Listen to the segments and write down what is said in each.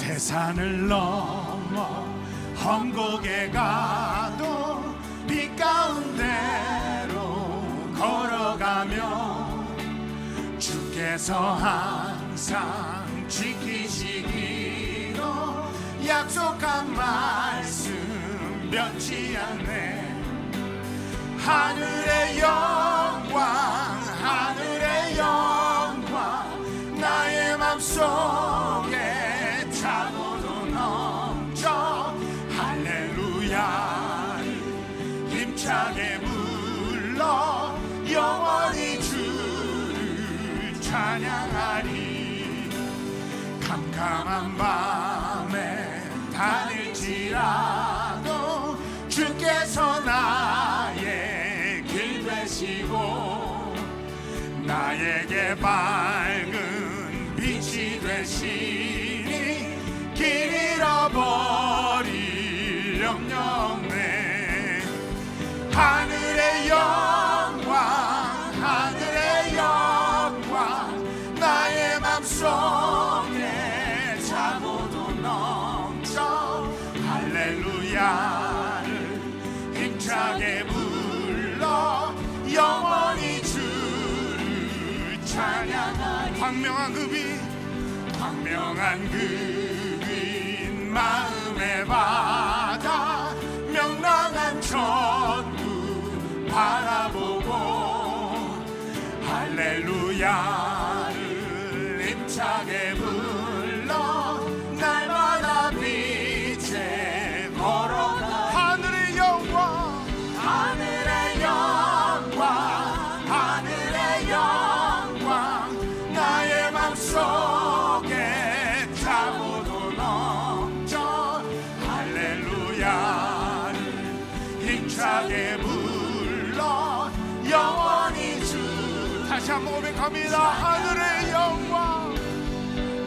세상을 넘어 험곡에 가도 빛 가운데로 걸어가며 주께서 항상 지키시기로 약속한 말씀 변치 않네. 하늘의 영광 하늘의 영광 나의 맘속에 차고도 넘쳐 할렐루야를 힘차게 불러 영원히 주를 찬양하리. 캄캄한 밤에 다닐지라도 주께서 나의 길 되시고 나에게 밝은 빛이 되시니 길 잃어버릴 염려 없네. 하늘의 영광 하늘의 영광 나의 맘속에 차고도 넘쳐 할렐루야를 힘차게 불러 영원히 주를 찬양하리. 광명한 그 빛 광명한 그 빛 마음의 바다 명랑한 천국 바라보고 할렐루야를 힘차게 불러 날마다 빛에 걸어가. 하늘의 영광 하늘의 영광 하늘의 영광 나의 맘속에 차고도 넘쳐 할렐루야를 힘차게 불러 영원히 주. 다시 한번 고백합니다. 하늘의 영광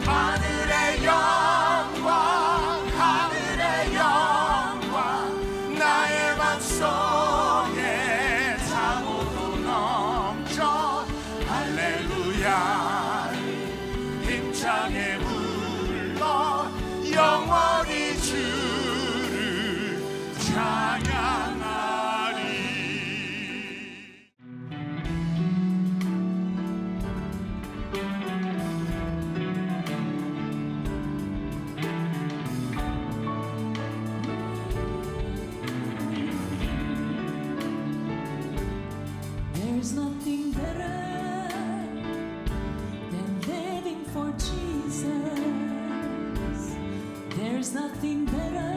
하늘의 영광 하늘의 영광 나의 맘속에 차고도 넘쳐 할렐루야를 힘차게 불러 영원히 주를 찬양하리. There's nothing better than living for Jesus. There's nothing better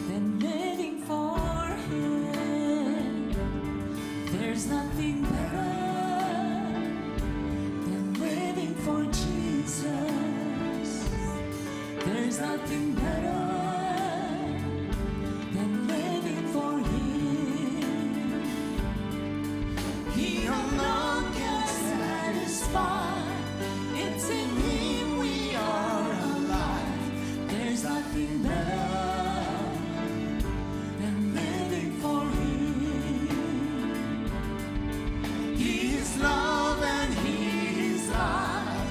than living for Him. There's nothing better than living for Jesus. There's nothing better than living for Him. He alone can satisfy. It's in Him we are alive. There's nothing better than living for Him. He is love and He is light.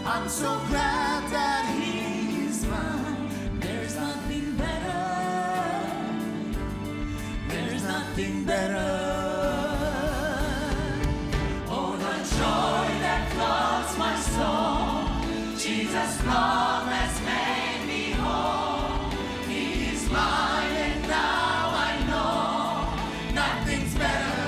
I'm so glad that He is mine. There's nothing better. There's nothing better. Jesus' love has made me whole. He is mine and now I know nothing's better.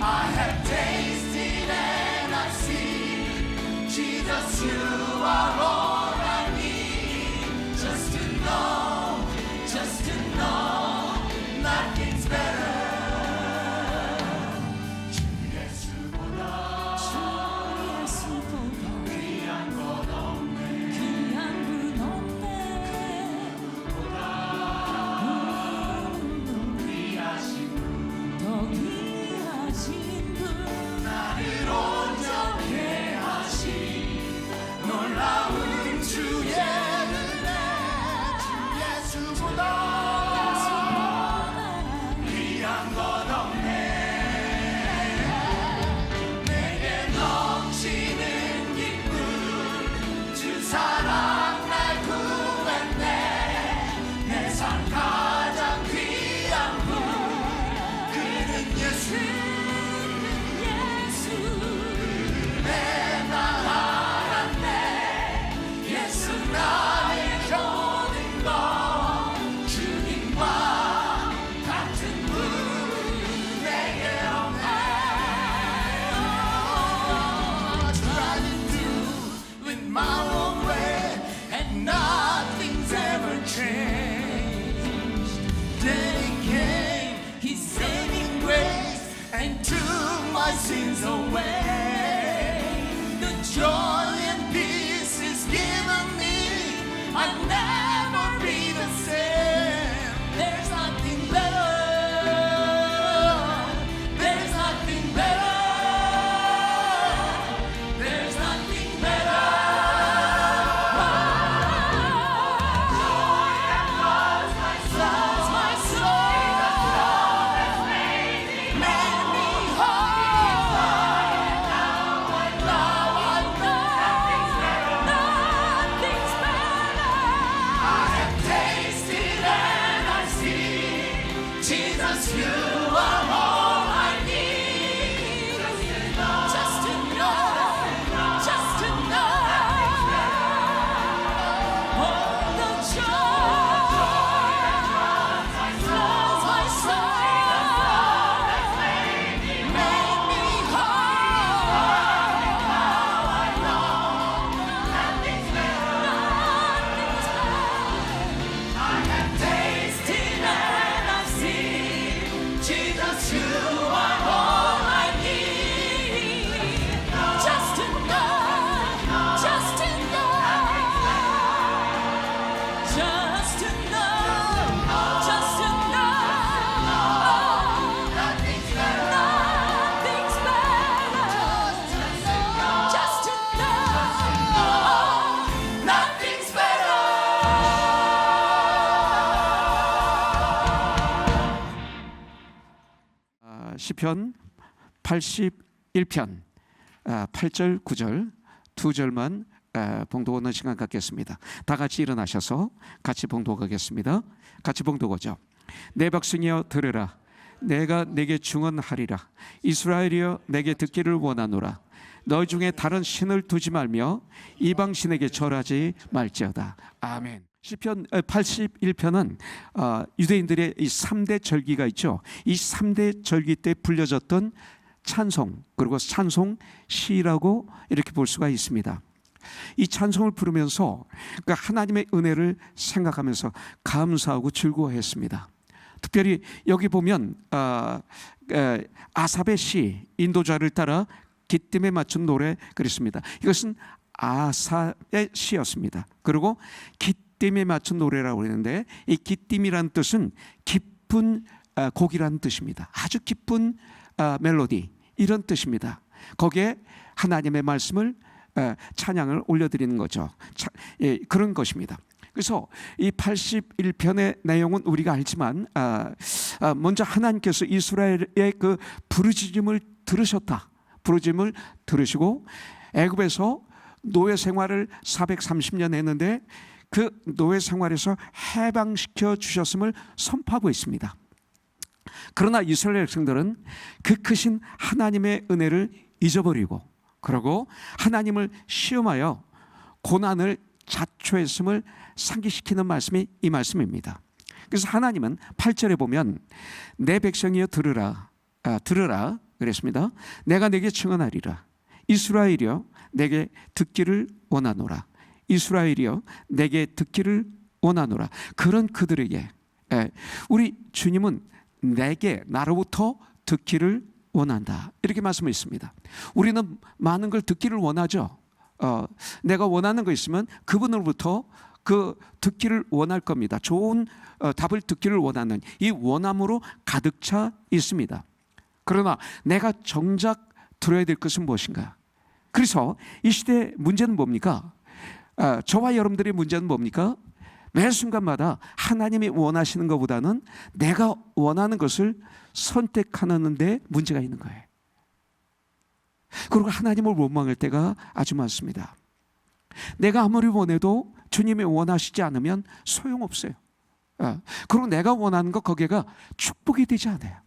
I have tasted and I've seen, Jesus, you are all I need. Just to know nothing's better. 나를 온전케 하신 놀라운 my sins away. The joy and peace is given me. I'll never be the same. There's nothing better. There's nothing better. There's nothing better. Floods my soul. Made me whole. Now I know nothing's better. I have tasted and I see, Jesus, you are all I need. Just to know, just to know. Oh, the joy floods my soul. Made me whole. Now I know nothing's better. I have tasted and I see, Jesus, you are all I need. Just to know, just to know, just to know, just to know. Nothing's better. Nothing's better. Just to know, nothing's better. 시편 81편 8절 9절 두 절만 봉독하는 시간 갖겠습니다. 다 같이 일어나셔서 같이 봉독하겠습니다. 같이 봉독하죠. 내 백성이여 들으라. 내가 내게 증언하리라. 이스라엘이여 내게 듣기를 원하노라. 너희 중에 다른 신을 두지 말며 이방 신에게 절하지 말지어다. 아멘. 시편 81편은 유대인들의 이 3대 절기가 있죠. 이 3대 절기 때 불려졌던 찬송, 그리고 찬송 시라고 이렇게 볼 수가 있습니다. 이 찬송을 부르면서 그러니까 하나님의 은혜를 생각하면서 감사하고 즐거워했습니다. 특별히 여기 보면 아삽의 시, 인도자를 따라 기쁨에 맞춘 노래 그랬습니다. 이것은 아삽의 시였습니다. 그리고 기쁨에 맞춘 노래라고 했는데 이 기쁨이라는 뜻은 기쁜 곡이라는 뜻입니다. 아주 기쁜 멜로디 이런 뜻입니다. 거기에 하나님의 말씀을 찬양을 올려드리는 거죠. 그런 것입니다. 그래서 이 81편의 내용은 우리가 알지만 먼저 하나님께서 이스라엘의 그 부르짖음을 들으셨다. 부르짖음을 들으시고 애굽에서 노예 생활을 430년 했는데 그 노예 생활에서 해방시켜 주셨음을 선포하고 있습니다. 그러나 이스라엘 백성들은 그 크신 하나님의 은혜를 잊어버리고 그러고 하나님을 시험하여 고난을 자초했음을 상기시키는 말씀이 이 말씀입니다. 그래서 하나님은 8절에 보면 내 백성이여 들으라 들으라 그랬습니다. 내가 내게 증언하리라. 이스라엘이여 내게 듣기를 원하노라. 이스라엘이여 내게 듣기를 원하노라. 그런 그들에게 우리 주님은 내게 나로부터 듣기를 원한다 이렇게 말씀했습니다. 우리는 많은 걸 듣기를 원하죠. 내가 원하는 거 있으면 그분으로부터 그 듣기를 원할 겁니다. 좋은 답을 듣기를 원하는 이 원함으로 가득 차 있습니다. 그러나 내가 정작 들어야 될 것은 무엇인가? 그래서 이 시대의 문제는 뭡니까? 저와 여러분들의 문제는 뭡니까? 매 순간마다 하나님이 원하시는 것보다는 내가 원하는 것을 선택하는 데 문제가 있는 거예요. 그리고 하나님을 원망할 때가 아주 많습니다. 내가 아무리 원해도 주님이 원하시지 않으면 소용없어요. 그리고 내가 원하는 것 거기가 축복이 되지 않아요.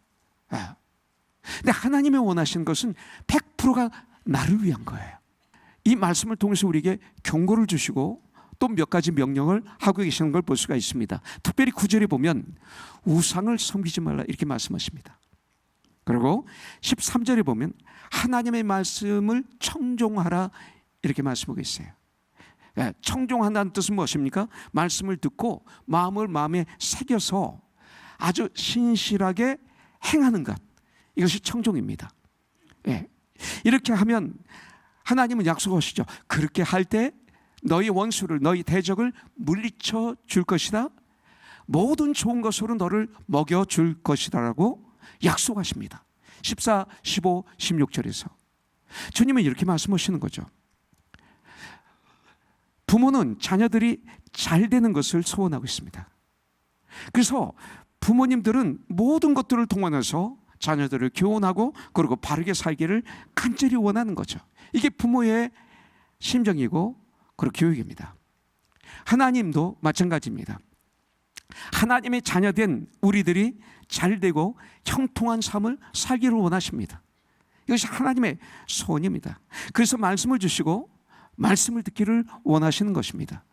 근데 하나님이 원하시는 것은 100%가 나를 위한 거예요. 이 말씀을 통해서 우리에게 경고를 주시고 또 몇 가지 명령을 하고 계시는 걸 볼 수가 있습니다. 특별히 9절에 보면 우상을 섬기지 말라 이렇게 말씀하십니다. 그리고 13절에 보면 하나님의 말씀을 청종하라 이렇게 말씀하고 있어요. 청종한다는 뜻은 무엇입니까? 말씀을 듣고 마음에 새겨서 아주 신실하게 행하는 것, 이것이 청종입니다. 예. 이렇게 하면 하나님은 약속하시죠. 그렇게 할 때 너희 원수를, 너희 대적을 물리쳐 줄 것이다. 모든 좋은 것으로 너를 먹여줄 것이다라고 약속하십니다. 14, 15, 16절에서 주님은 이렇게 말씀하시는 거죠. 부모는 자녀들이 잘 되는 것을 소원하고 있습니다. 그래서 부모님들은 모든 것들을 동원해서 자녀들을 교훈하고 그리고 바르게 살기를 간절히 원하는 거죠. 이게 부모의 심정이고 그리고 교육입니다. 하나님도 마찬가지입니다. 하나님의 자녀된 우리들이 잘되고 형통한 삶을 살기를 원하십니다. 이것이 하나님의 소원입니다. 그래서 말씀을 주시고 말씀을 듣기를 원하시는 것입니다.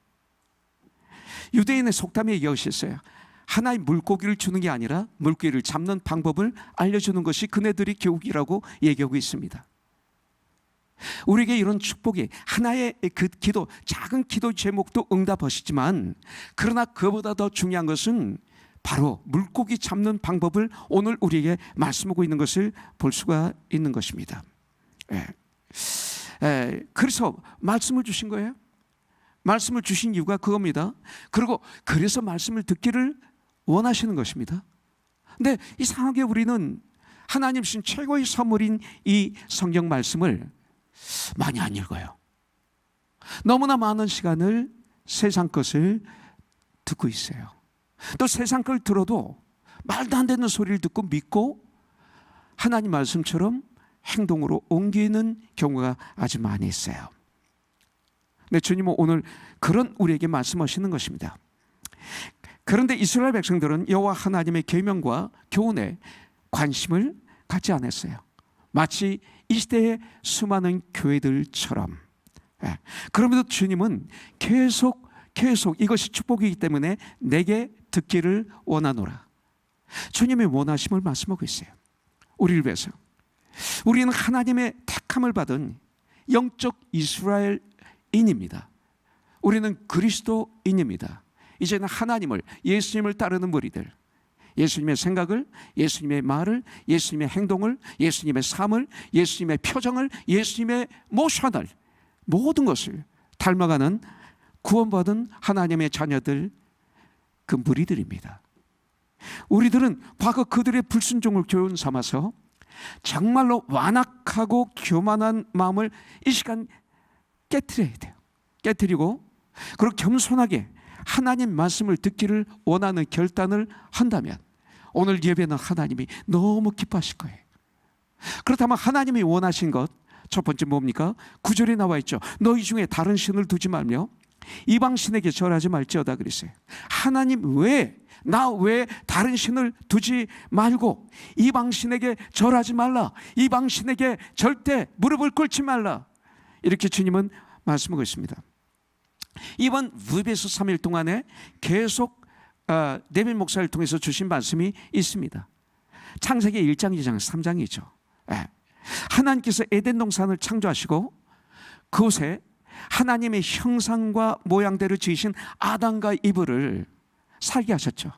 유대인의 속담에 이것이 있어요. 하나의 물고기를 주는 게 아니라 물고기를 잡는 방법을 알려주는 것이 그네들의 교육이라고 얘기하고 있습니다. 우리에게 이런 축복이 하나의 그 기도, 작은 기도 제목도 응답하시지만 그러나 그보다 더 중요한 것은 바로 물고기 잡는 방법을 오늘 우리에게 말씀하고 있는 것을 볼 수가 있는 것입니다. 그래서 말씀을 주신 거예요. 말씀을 주신 이유가 그겁니다. 그리고 그래서 말씀을 듣기를 원하시는 것입니다. 근데 이상하게 우리는 하나님 주신 최고의 선물인 이 성경 말씀을 많이 안 읽어요. 너무나 많은 시간을 세상 것을 듣고 있어요. 또 세상 걸 들어도 말도 안 되는 소리를 듣고 믿고 하나님 말씀처럼 행동으로 옮기는 경우가 아주 많이 있어요. 네, 주님은 오늘 그런 우리에게 말씀하시는 것입니다. 그런데 이스라엘 백성들은 여호와 하나님의 계명과 교훈에 관심을 갖지 않았어요. 마치 이 시대의 수많은 교회들처럼. 그럼에도 주님은 계속 이것이 축복이기 때문에 내게 듣기를 원하노라. 주님의 원하심을 말씀하고 있어요. 우리를 위해서. 우리는 하나님의 택함을 받은 영적 이스라엘인입니다. 우리는 그리스도인입니다. 이제는 하나님을, 예수님을 따르는 무리들, 예수님의 생각을, 예수님의 말을, 예수님의 행동을, 예수님의 삶을, 예수님의 표정을, 예수님의 모션을, 모든 것을 닮아가는 구원받은 하나님의 자녀들, 그 무리들입니다. 우리들은 과거 그들의 불순종을 교훈 삼아서 정말로 완악하고 교만한 마음을 이 시간 깨트려야 돼요. 깨트리고 그리고 겸손하게 하나님 말씀을 듣기를 원하는 결단을 한다면 오늘 예배는 하나님이 너무 기뻐하실 거예요. 그렇다면 하나님이 원하신 것 첫 번째 뭡니까? 9절에 나와 있죠. 너희 중에 다른 신을 두지 말며 이방신에게 절하지 말지어다 그랬어요. 하나님 외에, 나 외에 다른 신을 두지 말고 이방신에게 절하지 말라. 이방신에게 절대 무릎을 꿇지 말라. 이렇게 주님은 말씀하고 있습니다. 이번 VBS 3일 동안에 계속 네빈 목사를 통해서 주신 말씀이 있습니다. 창세기 1장, 2장, 3장이죠. 하나님께서 에덴 동산을 창조하시고 그곳에 하나님의 형상과 모양대로 지으신 아담과 이브를 살게 하셨죠.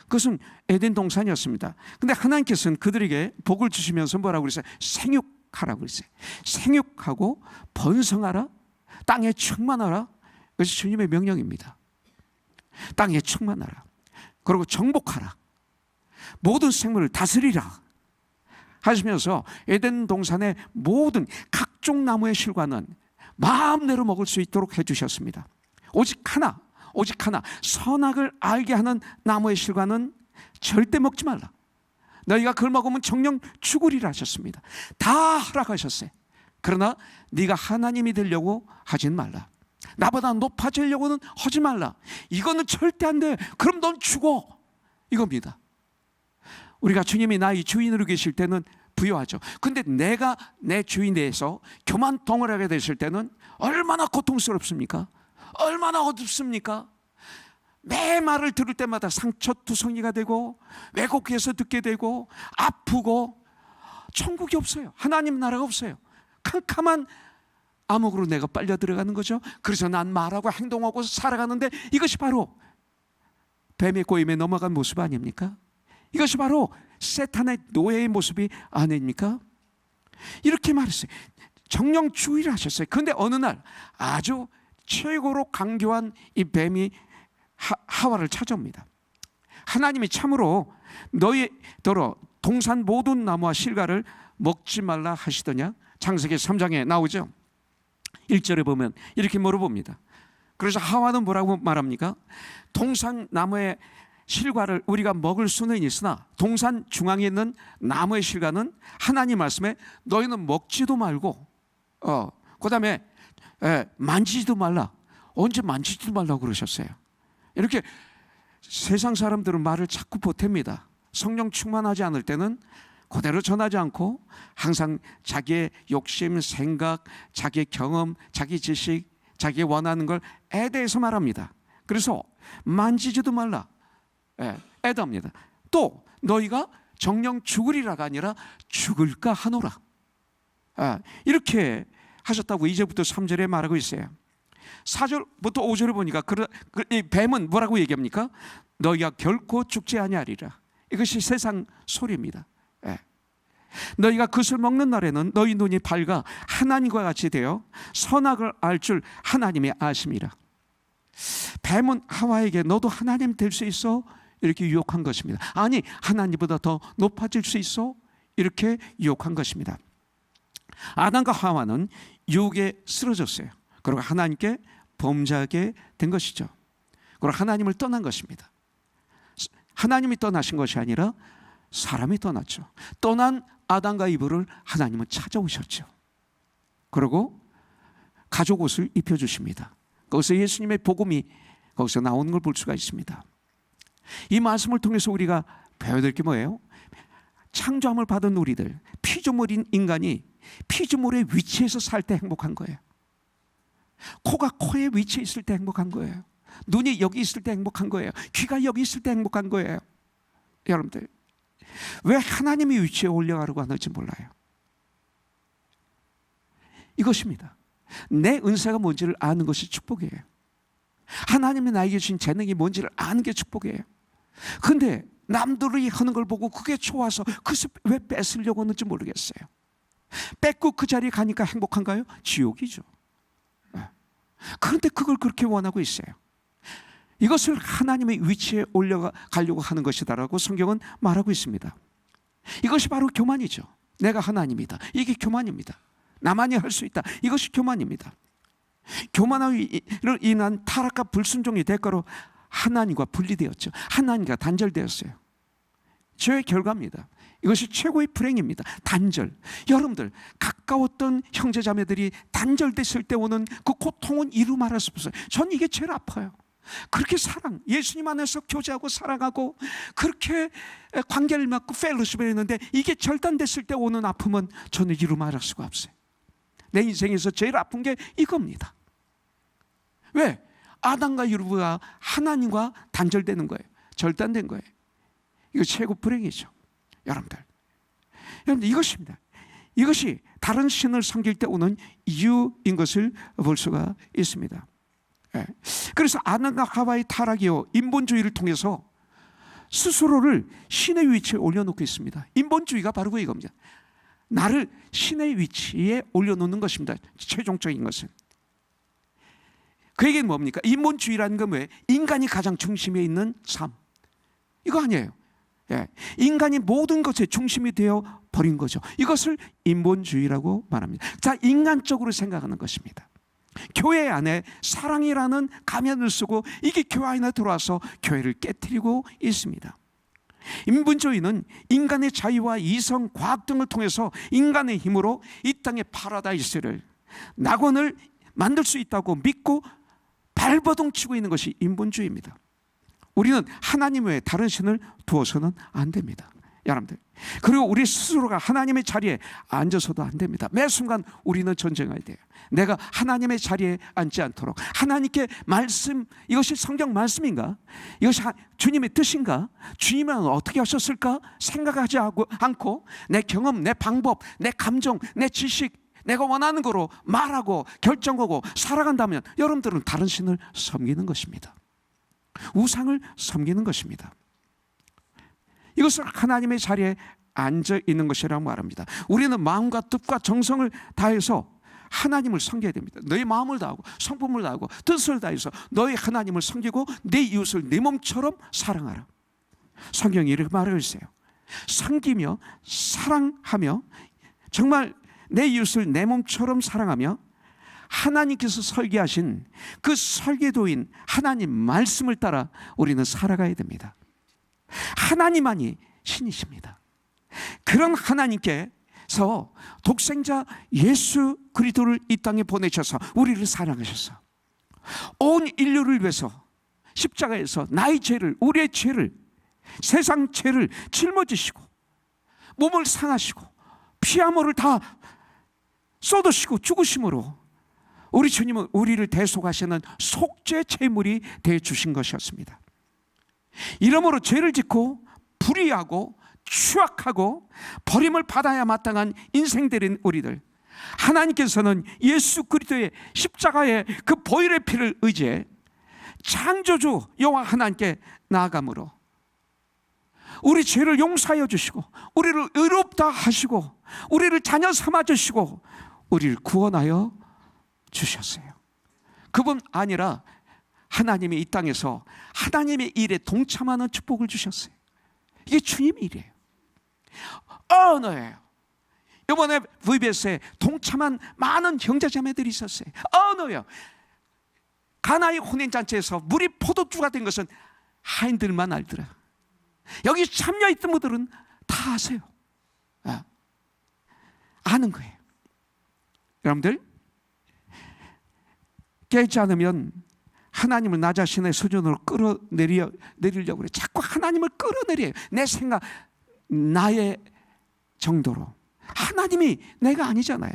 그것은 에덴 동산이었습니다. 그런데 하나님께서는 그들에게 복을 주시면서 뭐라고 그랬어요? 생육하라고 그랬어요. 생육하고 번성하라, 땅에 충만하라. 그것이 주님의 명령입니다. 땅에 충만하라. 그리고 정복하라. 모든 생물을 다스리라 하시면서 에덴 동산의 모든 각종 나무의 실과는 마음대로 먹을 수 있도록 해주셨습니다. 오직 하나 선악을 알게 하는 나무의 실과는 절대 먹지 말라. 너희가 그걸 먹으면 정령 죽으리라 하셨습니다. 다 허락하셨어요. 그러나 네가 하나님이 되려고 하진 말라. 나보다 높아지려고는 하지 말라. 이거는 절대 안 돼. 그럼 넌 죽어. 이겁니다. 우리가 주님이 나의 주인으로 계실 때는 부여하죠. 근데 내가 내 주인에 대해서 교만 덩어리하게 되실 때는 얼마나 고통스럽습니까? 얼마나 어둡습니까? 매 말을 들을 때마다 상처투성이가 되고 왜곡해서 듣게 되고 아프고 천국이 없어요. 하나님 나라가 없어요. 캄캄한 암흑으로 내가 빨려 들어가는 거죠. 그래서 난 말하고 행동하고 살아가는데 이것이 바로 뱀의 꼬임에 넘어간 모습 아닙니까? 이것이 바로 세탄의 노예의 모습이 아닙니까? 이렇게 말했어요. 정령주의를 하셨어요. 그런데 어느 날 아주 최고로 강교한 이 뱀이 하와를 찾아옵니다. 하나님이 참으로 너희더러 동산 모든 나무와 실과를 먹지 말라 하시더냐? 창세기 3장에 나오죠. 1절에 보면 이렇게 물어봅니다. 그래서 하와는 뭐라고 말합니까? 동산 나무의 실과를 우리가 먹을 수는 있으나 동산 중앙에 있는 나무의 실과는 하나님 말씀에 너희는 먹지도 말고 그 다음에 만지지도 말라. 언제 만지지도 말라고 그러셨어요? 이렇게 세상 사람들은 말을 자꾸 보탭니다. 성령 충만하지 않을 때는 그대로 전하지 않고 항상 자기의 욕심, 생각, 자기의 경험, 자기 지식, 자기 원하는 걸 애대해서 말합니다. 그래서 만지지도 말라. 애답니다. 또 너희가 정령 죽으리라가 아니라 죽을까 하노라. 이렇게 하셨다고 2절부터 3절에 말하고 있어요. 4절부터 5절을 보니까 이 뱀은 뭐라고 얘기합니까? 너희가 결코 죽지 아니하리라. 이것이 세상 소리입니다. 너희가 그것을 먹는 날에는 너희 눈이 밝아 하나님과 같이 되어 선악을 알 줄 하나님이 아심이라. 뱀은 하와에게 너도 하나님 될 수 있어? 이렇게 유혹한 것입니다. 아니, 하나님보다 더 높아질 수 있어? 이렇게 유혹한 것입니다. 아담과 하와는 유혹에 쓰러졌어요. 그리고 하나님께 범죄하게 된 것이죠. 그리고 하나님을 떠난 것입니다. 하나님이 떠나신 것이 아니라 사람이 떠났죠. 떠난 아담과 이브를 하나님은 찾아오셨죠. 그리고 가죽 옷을 입혀주십니다. 거기서 예수님의 복음이 거기서 나오는 걸 볼 수가 있습니다. 이 말씀을 통해서 우리가 배워야 될 게 뭐예요? 창조함을 받은 우리들, 피조물인 인간이 피조물의 위치에서 살 때 행복한 거예요. 코가 코의 위치에 있을 때 행복한 거예요. 눈이 여기 있을 때 행복한 거예요. 귀가 여기 있을 때 행복한 거예요. 여러분들, 왜 하나님의 위치에 올려가려고 하는지 몰라요. 이것입니다. 내 은사가 뭔지를 아는 것이 축복이에요. 하나님이 나에게 주신 재능이 뭔지를 아는 게 축복이에요. 그런데 남들이 하는 걸 보고 그게 좋아서 그것을 왜 뺏으려고 하는지 모르겠어요. 뺏고 그 자리에 가니까 행복한가요? 지옥이죠. 그런데 그걸 그렇게 원하고 있어요. 이것을 하나님의 위치에 올려가려고 하는 것이다라고 성경은 말하고 있습니다. 이것이 바로 교만이죠. 내가 하나님이다. 이게 교만입니다. 나만이 할 수 있다. 이것이 교만입니다. 교만으로 인한 타락과 불순종의 대가로 하나님과 분리되었죠. 하나님과 단절되었어요. 죄의 결과입니다. 이것이 최고의 불행입니다. 단절. 여러분들, 가까웠던 형제자매들이 단절됐을 때 오는 그 고통은 이루 말할 수 없어요. 전 이게 제일 아파요. 그렇게 예수님 안에서 교제하고 사랑하고 그렇게 관계를 맺고 펠로십을 했는데 이게 절단됐을 때 오는 아픔은 저는 이루 말할 수가 없어요. 내 인생에서 제일 아픈 게 이겁니다. 왜? 아담과 이브가 하나님과 단절되는 거예요. 절단된 거예요. 이거 최고 불행이죠. 여러분들, 이것입니다. 이것이 다른 신을 섬길 때 오는 이유인 것을 볼 수가 있습니다. 그래서 아담과 하와의 타락이요, 인본주의를 통해서 스스로를 신의 위치에 올려놓고 있습니다. 인본주의가 바로 이겁니다. 나를 신의 위치에 올려놓는 것입니다. 최종적인 것은. 그 얘기는 뭡니까? 인본주의라는 건 뭐예요? 인간이 가장 중심에 있는 삶. 이거 아니에요. 인간이 모든 것의 중심이 되어 버린 거죠. 이것을 인본주의라고 말합니다. 자, 인간적으로 생각하는 것입니다. 교회 안에 사랑이라는 가면을 쓰고 이게 교회 안에 들어와서 교회를 깨트리고 있습니다. 인본주의는 인간의 자유와 이성, 과학 등을 통해서 인간의 힘으로 이 땅의 파라다이스를, 낙원을 만들 수 있다고 믿고 발버둥 치고 있는 것이 인본주의입니다. 우리는 하나님 외에 다른 신을 두어서는 안 됩니다. 여러분들, 그리고 우리 스스로가 하나님의 자리에 앉아서도 안 됩니다. 매 순간 우리는 전쟁해야 돼요. 내가 하나님의 자리에 앉지 않도록 하나님께 말씀, 이것이 성경 말씀인가? 이것이 주님의 뜻인가? 주님은 어떻게 하셨을까? 생각하지 않고 내 경험, 내 방법, 내 감정, 내 지식, 내가 원하는 거로 말하고 결정하고 살아간다면 여러분들은 다른 신을 섬기는 것입니다. 우상을 섬기는 것입니다. 이것을 하나님의 자리에 앉아 있는 것이라고 말합니다. 우리는 마음과 뜻과 정성을 다해서 하나님을 섬겨야 됩니다. 너의 마음을 다하고 성품을 다하고 뜻을 다해서 너의 하나님을 섬기고 내 이웃을 내 몸처럼 사랑하라. 성경이 이렇게 말하고 있어요. 섬기며 사랑하며 정말 내 이웃을 내 몸처럼 사랑하며 하나님께서 설계하신 그 설계도인 하나님 말씀을 따라 우리는 살아가야 됩니다. 하나님만이 신이십니다. 그런 하나님께서 독생자 예수 그리스도를 이 땅에 보내셔서 우리를 사랑하셔서 온 인류를 위해서 십자가에서 나의 죄를, 우리의 죄를, 세상 죄를 짊어지시고 몸을 상하시고 피하모를 다 쏟으시고 죽으심으로 우리 주님은 우리를 대속하시는 속죄 제물이 되어 주신 것이었습니다. 이러므로 죄를 짓고 불의하고 추악하고 버림을 받아야 마땅한 인생들인 우리들, 하나님께서는 예수 그리스도의 십자가의 그 보혈의 피를 의지해 창조주 여호와 하나님께 나아감으로 우리 죄를 용서하여 주시고 우리를 의롭다 하시고 우리를 자녀 삼아 주시고 우리를 구원하여 주셨어요. 그뿐 아니라 하나님이 이 땅에서 하나님의 일에 동참하는 축복을 주셨어요. 이게 주님의 일이에요. 언어예요. 이번에 VBS에 동참한 많은 형제자매들이 있었어요. 언어예요. 가나의 혼인잔치에서 물이 포도주가 된 것은 하인들만 알더라. 여기 참여했던 분들은 다 아세요. 아는 거예요. 여러분들, 깨지 않으면 하나님을 나 자신의 수준으로 끌어내리려고 그래. 자꾸 하나님을 끌어내려요. 내 생각, 나의 정도로. 하나님이 내가 아니잖아요.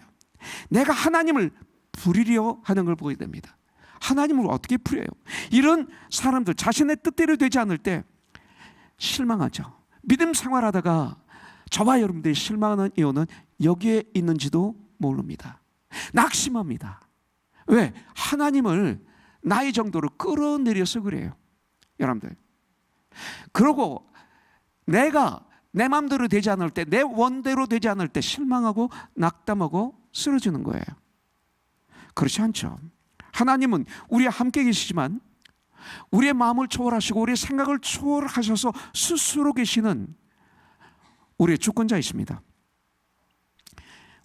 내가 하나님을 부리려 하는 걸 보게 됩니다. 하나님을 어떻게 부려요? 이런 사람들 자신의 뜻대로 되지 않을 때 실망하죠. 믿음 생활하다가 저와 여러분들이 실망하는 이유는 여기에 있는지도 모릅니다. 낙심합니다. 왜? 하나님을 나의 정도로 끌어내려서 그래요. 여러분들, 그러고 내가 내 마음대로 되지 않을 때, 내 원대로 되지 않을 때 실망하고 낙담하고 쓰러지는 거예요. 그렇지 않죠. 하나님은 우리와 함께 계시지만 우리의 마음을 초월하시고 우리의 생각을 초월하셔서 스스로 계시는 우리의 주권자이십니다.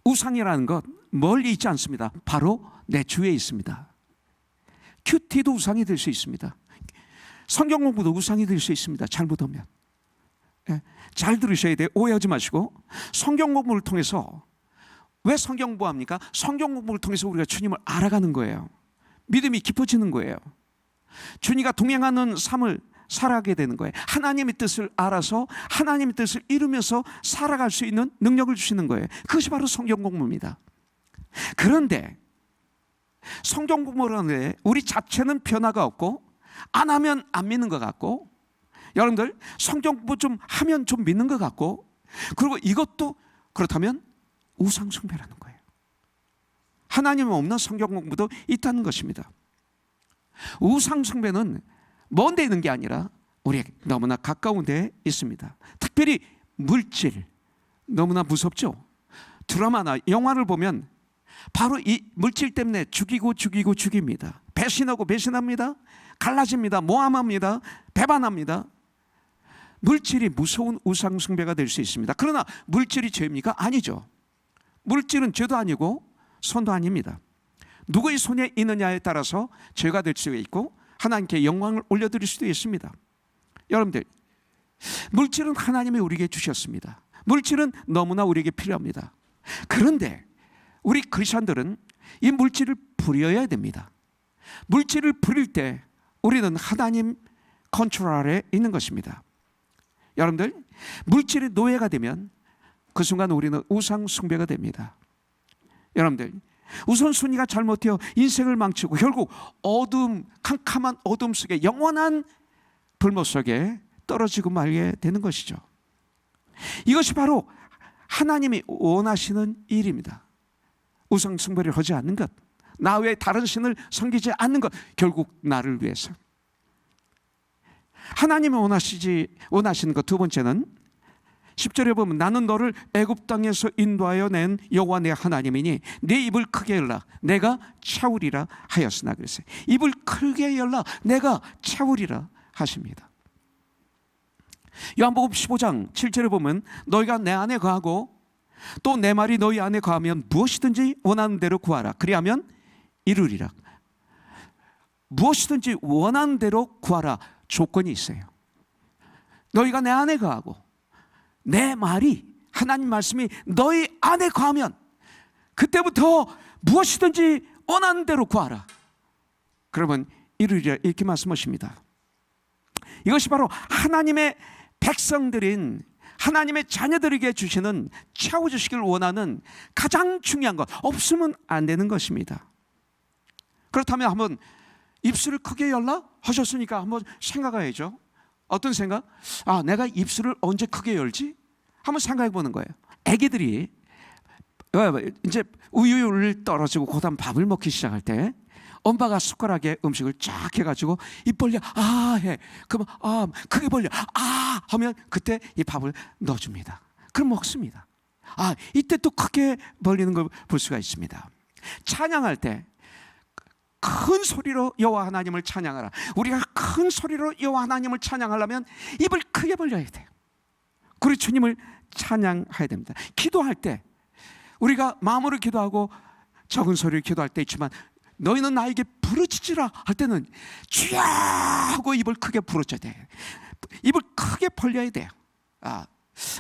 우상이라는 것 멀리 있지 않습니다. 바로 내 주위에 있습니다. 큐티도 우상이 될 수 있습니다. 성경 공부도 우상이 될 수 있습니다. 잘못하면. 잘 들으셔야 돼요. 오해하지 마시고. 성경 공부를 통해서, 왜 성경 공부합니까? 성경 공부를 통해서 우리가 주님을 알아가는 거예요. 믿음이 깊어지는 거예요. 주님과 동행하는 삶을 살아가게 되는 거예요. 하나님의 뜻을 알아서 하나님의 뜻을 이루면서 살아갈 수 있는 능력을 주시는 거예요. 그것이 바로 성경 공부입니다. 그런데 성경 공부를 하는데 우리 자체는 변화가 없고 안 하면 안 믿는 것 같고, 여러분들 성경 공부 좀 하면 좀 믿는 것 같고, 그리고 이것도 그렇다면 우상 숭배라는 거예요. 하나님 없는 성경 공부도 있다는 것입니다. 우상 숭배는 먼 데 있는 게 아니라 우리에게 너무나 가까운 데에 있습니다. 특별히 물질, 너무나 무섭죠. 드라마나 영화를 보면 바로 이 물질 때문에 죽입니다. 배신하고 배신합니다. 갈라집니다. 모함합니다. 배반합니다. 물질이 무서운 우상 숭배가 될 수 있습니다. 그러나 물질이 죄입니까? 아니죠. 물질은 죄도 아니고 선도 아닙니다. 누구의 손에 있느냐에 따라서 죄가 될 수가 있고 하나님께 영광을 올려드릴 수도 있습니다. 여러분들, 물질은 하나님이 우리에게 주셨습니다. 물질은 너무나 우리에게 필요합니다. 그런데 우리 크리스천들은 이 물질을 부려야 됩니다. 물질을 부릴 때 우리는 하나님 컨트롤 아래 있는 것입니다. 여러분들, 물질의 노예가 되면 그 순간 우리는 우상 숭배가 됩니다. 여러분들, 우선순위가 잘못되어 인생을 망치고 결국 어둠, 캄캄한 어둠 속에 영원한 불못 속에 떨어지고 말게 되는 것이죠. 이것이 바로 하나님이 원하시는 일입니다. 우상 숭배를 하지 않는 것, 나 외에 다른 신을 섬기지 않는 것, 결국 나를 위해서. 하나님이 원하시는 것 두 번째는 10절에 보면 나는 너를 애굽 땅에서 인도하여 낸 여호와 내 하나님이니 네 입을 크게 열라 내가 채우리라 하였으나 그랬어요. 입을 크게 열라 내가 채우리라 하십니다. 요한복음 15장 7절에 보면 너희가 내 안에 거하고 또 내 말이 너희 안에 거하면 무엇이든지 원하는 대로 구하라 그리하면 이루리라. 무엇이든지 원하는 대로 구하라. 조건이 있어요. 너희가 내 안에 거하고 내 말이 하나님 말씀이 너희 안에 거하면 그때부터 무엇이든지 원하는 대로 구하라. 그러면 이루리라 이렇게 말씀하십니다. 이것이 바로 하나님의 백성들인 하나님의 자녀들에게 주시는 채워주시길 원하는 가장 중요한 것, 없으면 안 되는 것입니다. 그렇다면 한번 입술을 크게 열라 하셨으니까 한번 생각해야죠. 어떤 생각? 아, 내가 입술을 언제 크게 열지? 한번 생각해 보는 거예요. 애기들이 이제 우유를 떨어지고 그다음 밥을 먹기 시작할 때 엄마가 숟가락에 음식을 쫙 해가지고 입 벌려 해. 그러면 크게 벌려 하면 그때 이 밥을 넣어줍니다. 그럼 먹습니다. 이때 또 크게 벌리는 걸 볼 수가 있습니다. 찬양할 때 큰 소리로 여호와 하나님을 찬양하라. 우리가 큰 소리로 여호와 하나님을 찬양하려면 입을 크게 벌려야 돼요. 그리고 주님을 찬양해야 됩니다. 기도할 때 우리가 마음으로 기도하고 적은 소리로 기도할 때 있지만 너희는 나에게 부르짖으라 할 때는 주여 하고 입을 크게 부르짖어야 돼요. 입을 크게 벌려야 돼요.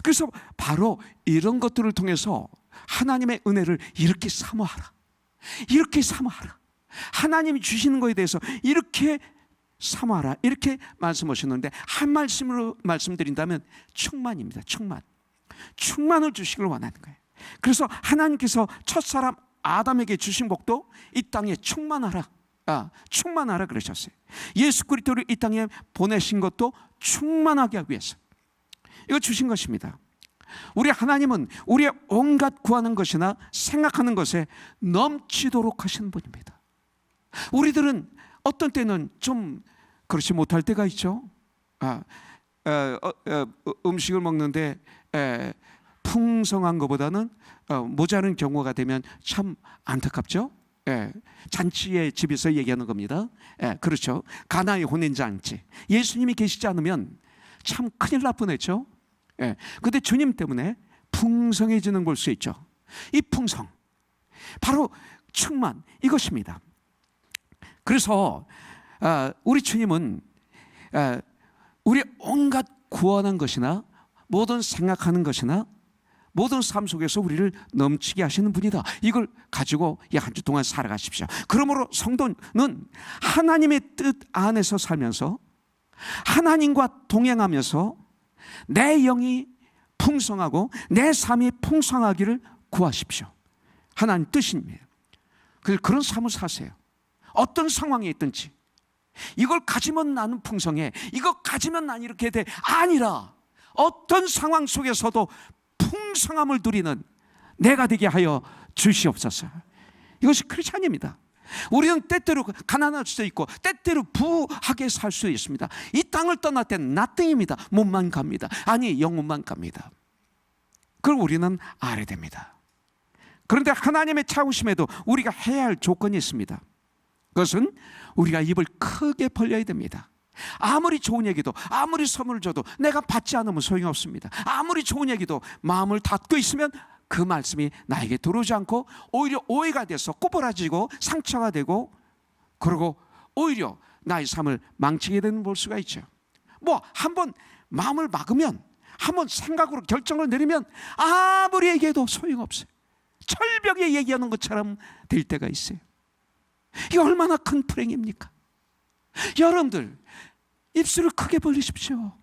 그래서 바로 이런 것들을 통해서 하나님의 은혜를 이렇게 사모하라. 이렇게 사모하라. 하나님이 주시는 것에 대해서 이렇게 사모하라. 이렇게 말씀하셨는데 한 말씀으로 말씀드린다면 충만입니다. 충만을 주시길 원하는 거예요. 그래서 하나님께서 첫사람 아담에게 주신 복도 이 땅에 충만하라 그러셨어요. 예수 그리스도를 이 땅에 보내신 것도 충만하게 하기 위해서 이거 주신 것입니다. 우리 하나님은 우리의 온갖 구하는 것이나 생각하는 것에 넘치도록 하시는 분입니다. 우리들은 어떤 때는 좀 그렇지 못할 때가 있죠. 음식을 먹는데 풍성한 것보다는 모자른 경우가 되면 참 안타깝죠. 잔치의 집에서 얘기하는 겁니다. 그렇죠. 가나의 혼인잔치 예수님이 계시지 않으면 참 큰일 날 뻔했죠. 그런데 주님 때문에 풍성해지는 걸 수 있죠. 이 풍성 바로 충만 이것입니다. 그래서 우리 주님은 우리 온갖 구원한 것이나 모든 생각하는 것이나 모든 삶 속에서 우리를 넘치게 하시는 분이다. 이걸 가지고 이 한 주 동안 살아가십시오. 그러므로 성도는 하나님의 뜻 안에서 살면서 하나님과 동행하면서 내 영이 풍성하고 내 삶이 풍성하기를 구하십시오. 하나님 뜻입니다. 그런 삶을 사세요. 어떤 상황에 있든지 이걸 가지면 나는 풍성해, 이거 가지면 난 이렇게 돼, 아니라 어떤 상황 속에서도 풍성함을 누리는 내가 되게 하여 주시옵소서. 이것이 크리스찬입니다. 우리는 때때로 가난할 수도 있고 때때로 부하게 살 수 있습니다. 이 땅을 떠날 때는 nothing입니다. 몸만 갑니다. 아니 영혼만 갑니다. 그걸 우리는 알아야 됩니다. 그런데 하나님의 차우심에도 우리가 해야 할 조건이 있습니다. 그것은 우리가 입을 크게 벌려야 됩니다. 아무리 좋은 얘기도 아무리 선물을 줘도 내가 받지 않으면 소용이 없습니다. 아무리 좋은 얘기도 마음을 닫고 있으면 그 말씀이 나에게 들어오지 않고 오히려 오해가 돼서 꼬부라지고 상처가 되고 그리고 오히려 나의 삶을 망치게 되는 볼 수가 있죠. 한번 마음을 막으면 한번 생각으로 결정을 내리면 아무리 얘기해도 소용없어요. 철벽에 얘기하는 것처럼 될 때가 있어요. 이게 얼마나 큰 불행입니까? 여러분들 입술을 크게 벌리십시오.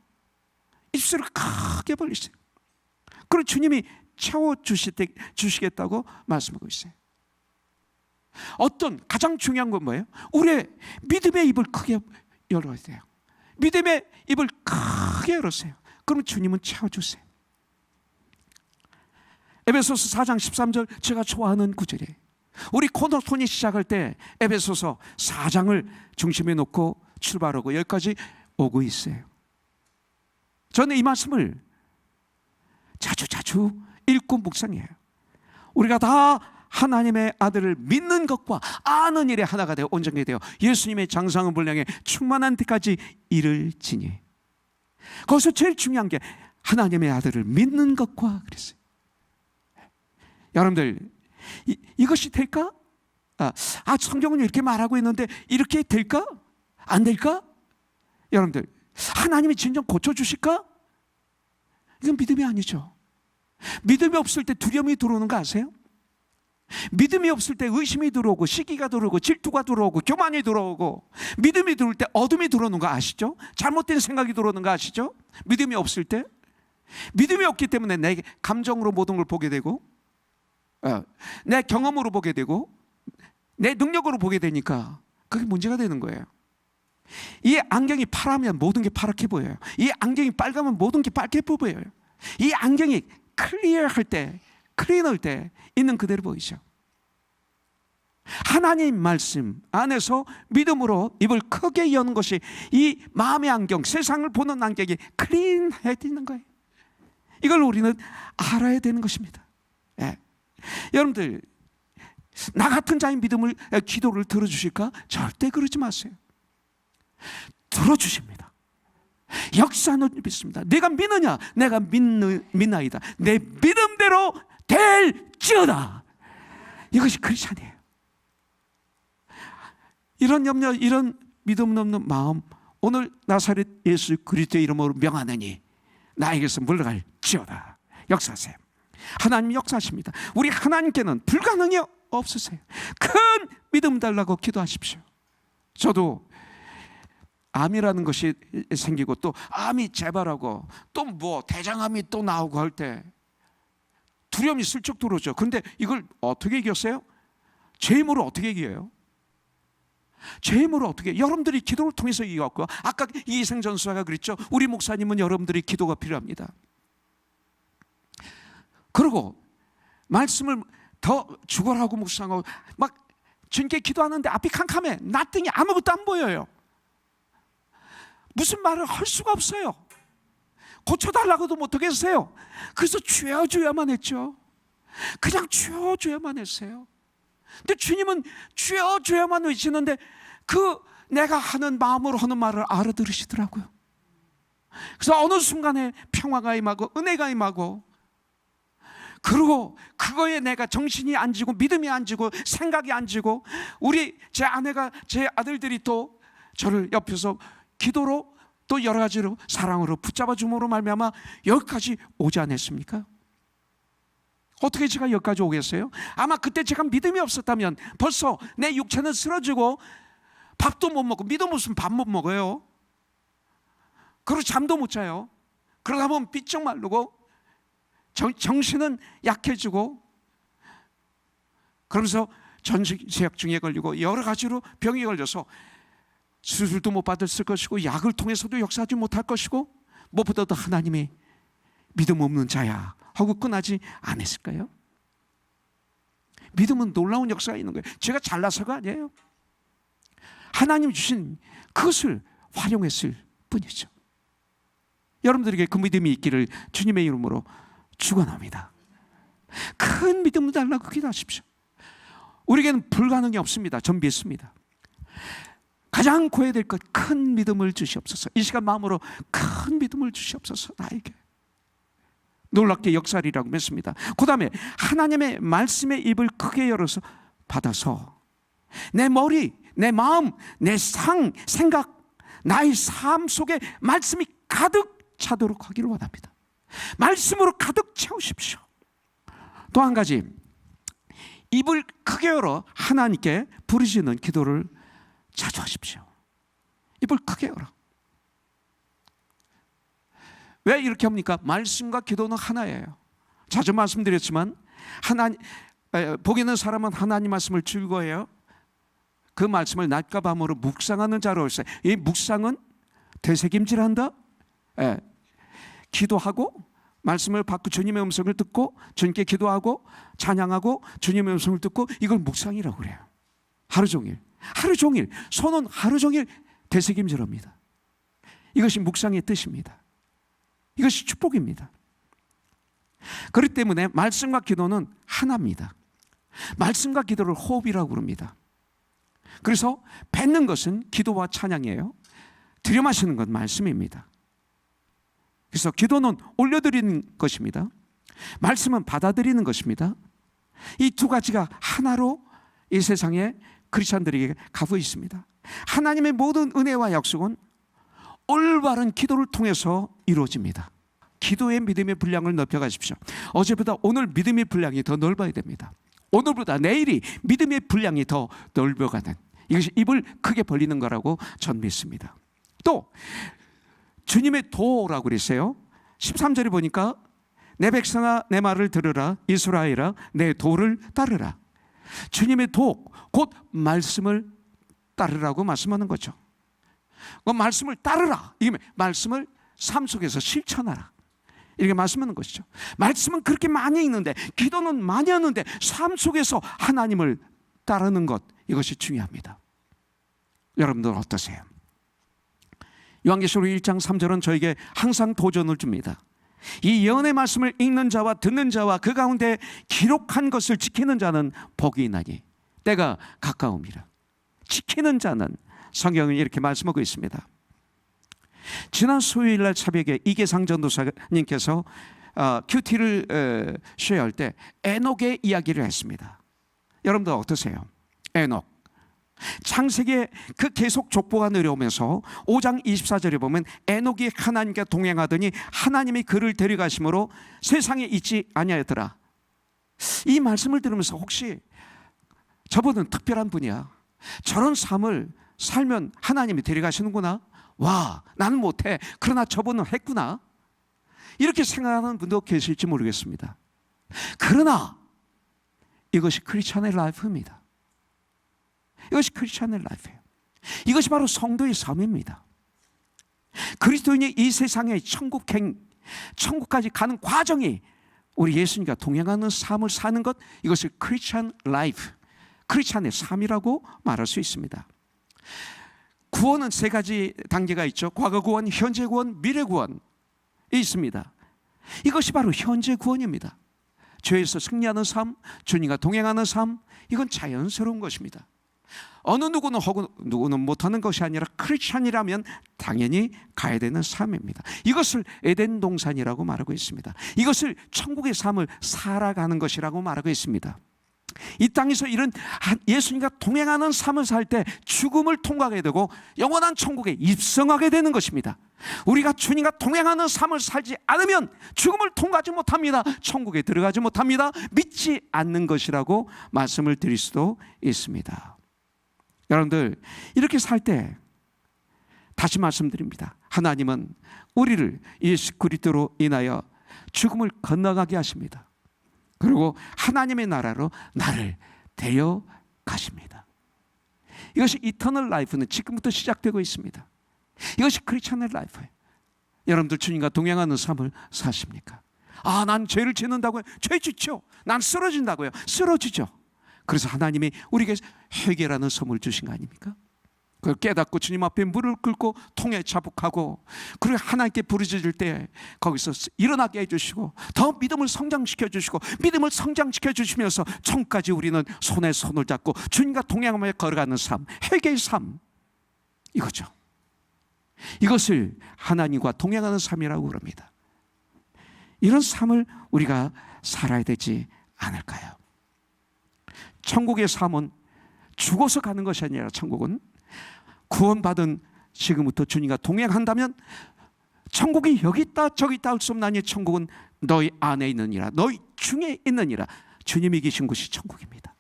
입술을 크게 벌리세요. 그리고 주님이 채워주시겠다고 말씀하고 있어요. 가장 중요한 건 뭐예요? 우리의 믿음의 입을 크게 열어야 돼요. 믿음의 입을 크게 열었어요. 그러면 주님은 채워주세요. 에베소서 4장 13절 제가 좋아하는 구절이에요. 우리 코너톤이 시작할 때 에베소서 4장을 중심에 놓고 출발하고 여기까지 오고 있어요. 저는 이 말씀을 자주 읽고 묵상해요. 우리가 다 하나님의 아들을 믿는 것과 아는 일에 하나가 되어 온전히 되어 예수님의 장성한 분량에 충만한 데까지 이를지니. 거기서 제일 중요한 게 하나님의 아들을 믿는 것과 그랬어요. 여러분들 이것이 될까? 성경은 이렇게 말하고 있는데 이렇게 될까? 안 될까? 여러분들 하나님이 진정 고쳐주실까? 이건 믿음이 아니죠. 믿음이 없을 때 두려움이 들어오는 거 아세요? 믿음이 없을 때 의심이 들어오고 시기가 들어오고 질투가 들어오고 교만이 들어오고, 믿음이 들어올 때 어둠이 들어오는 거 아시죠? 잘못된 생각이 들어오는 거 아시죠? 믿음이 없을 때. 믿음이 없기 때문에 내 감정으로 모든 걸 보게 되고 내 경험으로 보게 되고 내 능력으로 보게 되니까 그게 문제가 되는 거예요. 이 안경이 파라면 모든 게 파랗게 보여요. 이 안경이 빨가면 모든 게 빨개 보여요. 이 안경이 클리어할 때, 클린할 때 있는 그대로 보이죠. 하나님 말씀 안에서 믿음으로 입을 크게 여는 것이 이 마음의 안경, 세상을 보는 안경이 클린해야 되는 거예요. 이걸 우리는 알아야 되는 것입니다. 예. 여러분들 나 같은 자의 믿음을, 기도를 들어주실까? 절대 그러지 마세요. 들어주십니다. 역사는 믿습니다. 내가 믿느냐? 내가 믿나이다. 내 믿음대로 될지어다. 이것이 크리스찬이에요. 이런 염려, 이런 믿음 없는 마음, 오늘 나사렛 예수 그리스도의 이름으로 명하느니 나에게서 물러갈지어다. 역사하세요. 하나님 역사하십니다. 우리 하나님께는 불가능이 없으세요. 큰 믿음 달라고 기도하십시오. 저도 암이라는 것이 생기고 또 암이 재발하고 또 뭐 대장암이 또 나오고 할 때 두려움이 슬쩍 들어오죠. 그런데 이걸 어떻게 이겼어요? 제 힘으로 어떻게 이겨요? 제 힘으로 어떻게? 여러분들이 기도를 통해서 이겼고요. 아까 이희생 전수사가 그랬죠. 우리 목사님은 여러분들이 기도가 필요합니다. 그리고 말씀을 더 죽어라고 묵상하고 막 주님께 기도하는데 앞이 캄캄해. 나띵이 아무것도 안 보여요. 무슨 말을 할 수가 없어요. 고쳐달라고도 못하겠어요. 그래서 주여 주여만 했죠. 그냥 주여 주여만 했어요. 근데 주님은 주여 주여만 외치는데 그 내가 하는 마음으로 하는 말을 알아들으시더라고요. 그래서 어느 순간에 평화가 임하고 은혜가 임하고, 그리고 그거에 내가 정신이 안 지고 믿음이 안 지고 생각이 안 지고, 우리 제 아내가, 제 아들들이 또 저를 옆에서 기도로 또 여러 가지로 사랑으로 붙잡아 줌으로 말미암아 여기까지 오지 않았습니까? 어떻게 제가 여기까지 오겠어요? 아마 그때 제가 믿음이 없었다면 벌써 내 육체는 쓰러지고 밥도 못 먹고, 믿음 없으면 밥 못 먹어요. 그리고 잠도 못 자요. 그러다 보면 삐쩍 마르고 정신은 약해지고, 그러면서 전신제약증에 걸리고 여러 가지로 병이 걸려서 수술도 못 받았을 것이고 약을 통해서도 역사하지 못할 것이고, 무엇보다도 하나님이 믿음 없는 자야 하고 끝나지 않았을까요? 믿음은 놀라운 역사가 있는 거예요. 제가 잘나서가 아니에요. 하나님 주신 그것을 활용했을 뿐이죠. 여러분들에게 그 믿음이 있기를 주님의 이름으로 축원합니다. 큰 믿음을 달라고 기도하십시오. 우리에게는 불가능이 없습니다. 전 믿습니다. 가장 구해야 될 것, 큰 믿음을 주시옵소서. 이 시간 마음으로 큰 믿음을 주시옵소서. 나에게 놀랍게 역사리라고 믿습니다. 그 다음에 하나님의 말씀의 입을 크게 열어서 받아서 내 머리, 내 마음, 내 생각, 나의 삶 속에 말씀이 가득 차도록 하기를 원합니다. 말씀으로 가득 채우십시오. 또 한 가지, 입을 크게 열어 하나님께 부르시는 기도를 자주 하십시오. 입을 크게 열어. 왜 이렇게 합니까? 말씀과 기도는 하나예요. 자주 말씀드렸지만 복 있는 사람은 하나님 말씀을 즐거워해요. 그 말씀을 낮과 밤으로 묵상하는 자로 있어요. 이 묵상은 되새김질한다. 기도하고 말씀을 받고 주님의 음성을 듣고 주님께 기도하고 찬양하고 주님의 음성을 듣고, 이걸 묵상이라고 그래요. 하루 종일 손은 하루 종일 되새김질합니다. 이것이 묵상의 뜻입니다. 이것이 축복입니다. 그렇기 때문에 말씀과 기도는 하나입니다. 말씀과 기도를 호흡이라고 부릅니다. 그래서 뱉는 것은 기도와 찬양이에요. 들여 마시는 건 말씀입니다. 그래서 기도는 올려드리는 것입니다. 말씀은 받아들이는 것입니다. 이 두 가지가 하나로 이 세상에 크리스천들에게 가고 있습니다. 하나님의 모든 은혜와 약속은 올바른 기도를 통해서 이루어집니다. 기도의 믿음의 분량을 높여가십시오. 어제보다 오늘 믿음의 분량이 더 넓어야 됩니다. 오늘보다 내일이 믿음의 분량이 더 넓어가는, 이것이 입을 크게 벌리는 거라고 전 믿습니다. 또 주님의 도라고 그랬어요. 13절에 보니까 내 백성아 내 말을 들으라, 이스라엘아 내 도를 따르라. 주님의 도, 곧 말씀을 따르라고 말씀하는 거죠. 그 말씀을 따르라, 이게 말씀을 삶 속에서 실천하라, 이렇게 말씀하는 것이죠. 말씀은 그렇게 많이 있는데, 기도는 많이 하는데 삶 속에서 하나님을 따르는 것, 이것이 중요합니다. 여러분들 어떠세요? 요한계시록 1장 3절은 저에게 항상 도전을 줍니다. 이 예언의 말씀을 읽는 자와 듣는 자와 그 가운데 기록한 것을 지키는 자는 복이 있나니 때가 가까움이라. 지키는 자는, 성경은 이렇게 말씀하고 있습니다. 지난 수요일날 새벽에 이계상 전도사님께서 큐티를 쉐어할 때 에녹의 이야기를 했습니다. 여러분들 어떠세요? 에녹, 창세기에 그 계속 족보가 내려오면서 5장 24절에 보면 에녹이 하나님과 동행하더니 하나님이 그를 데려가심으로 세상에 있지 아니하였더라. 이 말씀을 들으면서 혹시 저분은 특별한 분이야, 저런 삶을 살면 하나님이 데려가시는구나, 와 나는 못해, 그러나 저분은 했구나, 이렇게 생각하는 분도 계실지 모르겠습니다. 그러나 이것이 크리스천의 라이프입니다. 이것이 크리스천의 라이프예요. 이것이 바로 성도의 삶입니다. 그리스도인이 이 세상의 천국까지 가는 과정이 우리 예수님과 동행하는 삶을 사는 것, 이것을 크리스천 라이프, 크리스천의 삶이라고 말할 수 있습니다. 구원은 세 가지 단계가 있죠. 과거 구원, 현재 구원, 미래 구원이 있습니다. 이것이 바로 현재 구원입니다. 죄에서 승리하는 삶, 주님과 동행하는 삶, 이건 자연스러운 것입니다. 어느 누구는 혹은 누구는 못하는 것이 아니라 크리스천이라면 당연히 가야 되는 삶입니다. 이것을 에덴 동산이라고 말하고 있습니다. 이것을 천국의 삶을 살아가는 것이라고 말하고 있습니다. 이 땅에서 이런 예수님과 동행하는 삶을 살 때 죽음을 통과하게 되고 영원한 천국에 입성하게 되는 것입니다. 우리가 주님과 동행하는 삶을 살지 않으면 죽음을 통과하지 못합니다. 천국에 들어가지 못합니다. 믿지 않는 것이라고 말씀을 드릴 수도 있습니다. 여러분들 이렇게 살 때 다시 말씀드립니다. 하나님은 우리를 예수 그리스도로 인하여 죽음을 건너가게 하십니다. 그리고 하나님의 나라로 나를 데려가십니다. 이것이 이터널 라이프는 지금부터 시작되고 있습니다. 이것이 크리스천의 라이프예요. 여러분들 주님과 동행하는 삶을 사십니까? 아, 난 죄를 짓는다고요? 죄 짓죠. 난 쓰러진다고요? 쓰러지죠. 그래서 하나님이 우리에게 회개라는 선물을 주신 거 아닙니까? 그걸 깨닫고 주님 앞에 무릎을 꿇고 통에 자복하고, 그리고 하나님께 부르짖을 때 거기서 일어나게 해주시고 더 믿음을 성장시켜 주시고, 믿음을 성장시켜 주시면서 천국까지 우리는 손에 손을 잡고 주님과 동행하며 걸어가는 삶, 회개의 삶, 이거죠. 이것을 하나님과 동행하는 삶이라고 그럽니다. 이런 삶을 우리가 살아야 되지 않을까요? 천국의 삶은 죽어서 가는 것이 아니라, 천국은 구원받은 지금부터 주님과 동행한다면 천국이 여기 있다 저기 있다 할 수 없나니 천국은 너희 안에 있느니라, 너희 중에 있느니라. 주님이 계신 곳이 천국입니다.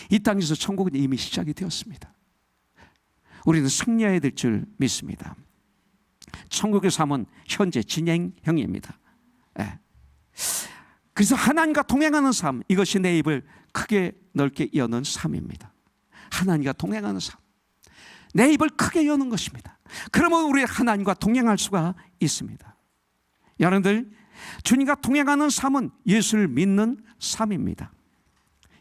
이 땅에서 천국은 이미 시작이 되었습니다. 우리는 승리해야 될 줄 믿습니다. 천국의 삶은 현재 진행형입니다. 그래서 하나님과 동행하는 삶, 이것이 내 입을 크게 넓게 여는 삶입니다. 하나님과 동행하는 삶, 내 입을 크게 여는 것입니다. 그러면 우리 하나님과 동행할 수가 있습니다. 여러분들 주님과 동행하는 삶은 예수를 믿는 삶입니다.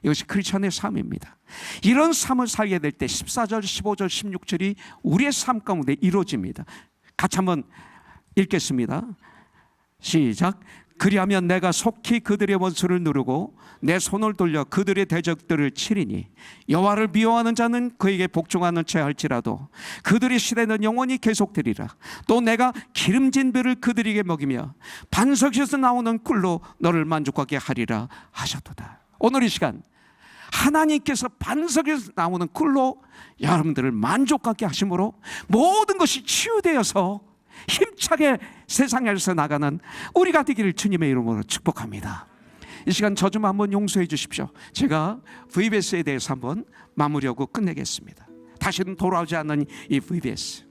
이것이 크리스천의 삶입니다. 이런 삶을 살게 될 때 14절, 15절, 16절이 우리의 삶 가운데 이루어집니다. 같이 한번 읽겠습니다. 시작. 그리하면 내가 속히 그들의 원수를 누르고 내 손을 돌려 그들의 대적들을 치리니 여호와를 미워하는 자는 그에게 복종하는 채 할지라도 그들의 시대는 영원히 계속되리라. 또 내가 기름진 벼를 그들에게 먹이며 반석에서 나오는 꿀로 너를 만족하게 하리라 하셨도다. 오늘 이 시간 하나님께서 반석에서 나오는 꿀로 여러분들을 만족하게 하심으로 모든 것이 치유되어서 힘차게 세상에서 나가는 우리가 되기를 주님의 이름으로 축복합니다. 이 시간 저 좀 한번 용서해 주십시오. 제가 VBS에 대해서 한번 마무리하고 끝내겠습니다. 다시는 돌아오지 않는 이 VBS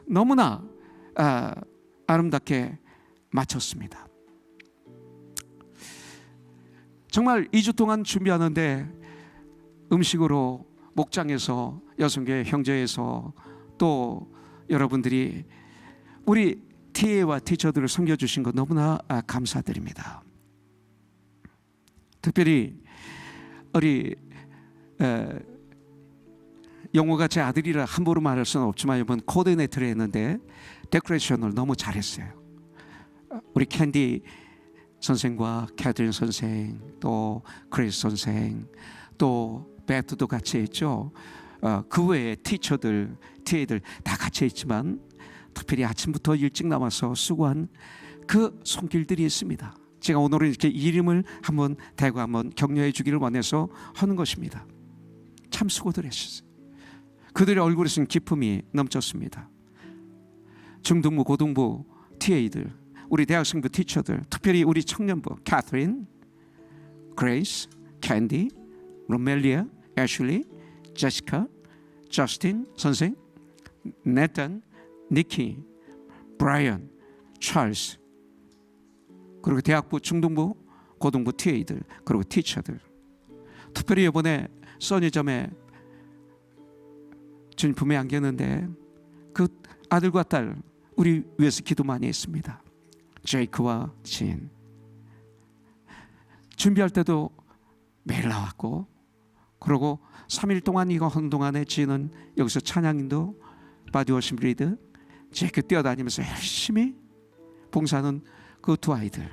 너무나 아름답게 마쳤습니다. 정말 2주 동안 준비하는데 음식으로 목장에서 여성교회 형제에서 또 여러분들이 우리 TA와 티처들을 섬겨주신 것 너무나 감사드립니다. 특별히 우리 영호가 제 아들이라 함부로 말할 수는 없지만 이번 코디네이터를 했는데 데코레이션을 너무 잘했어요. 우리 캔디 선생과 캐트린 선생 또 크리스 선생 또 베트도 같이 했죠. 그 외에 티처들, TA들 다 같이 했지만 특별히 아침부터 일찍 나와서 수고한 그 손길들이 있습니다. 제가 오늘은 이렇게 이름을 한번 대고 한번 격려해 주기를 원해서 하는 것입니다. 참 수고들 했어요. 그들의 얼굴에서는 기쁨이 넘쳤습니다. 중등부, 고등부 TA들, 우리 대학생부 티처들, 특별히 우리 청년부 캐서린, 그레이스, 캔디, 로멜리아, 애슐리, 제시카, 저스틴 선생, 네탄, 니키, 브라이언, 찰스, 그리고 대학부, 중등부, 고등부 TA들, 그리고 티처들, 특별히 이번에 써니점에 주님 품에 안겼는데 그 아들과 딸 우리 위해서 기도 많이 했습니다. 제이크와 진 준비할 때도 매일 나왔고, 그리고 3일 동안 이거 하는 동안에 진은 여기서 찬양인도 바디워십 리드 제이크 뛰어다니면서 열심히 봉사하는 그 두 아이들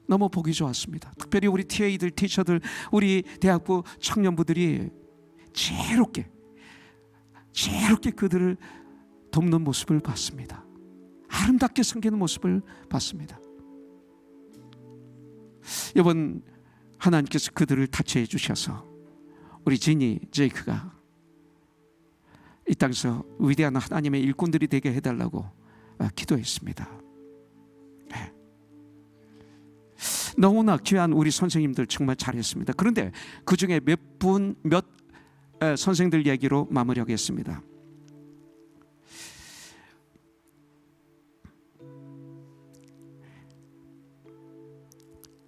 너무 보기 좋았습니다. 특별히 우리 TA들, 티처들, 우리 대학부 청년부들이 지혜롭게 그들을 돕는 모습을 봤습니다. 아름답게 섬기는 모습을 봤습니다. 이번 하나님께서 그들을 타치해 주셔서 우리 지니, 제이크가 이 땅에서 위대한 하나님의 일꾼들이 되게 해달라고 기도했습니다. 네. 너무나 귀한 우리 선생님들 정말 잘했습니다. 그런데 그 중에 몇 선생들 얘기로 마무리하겠습니다.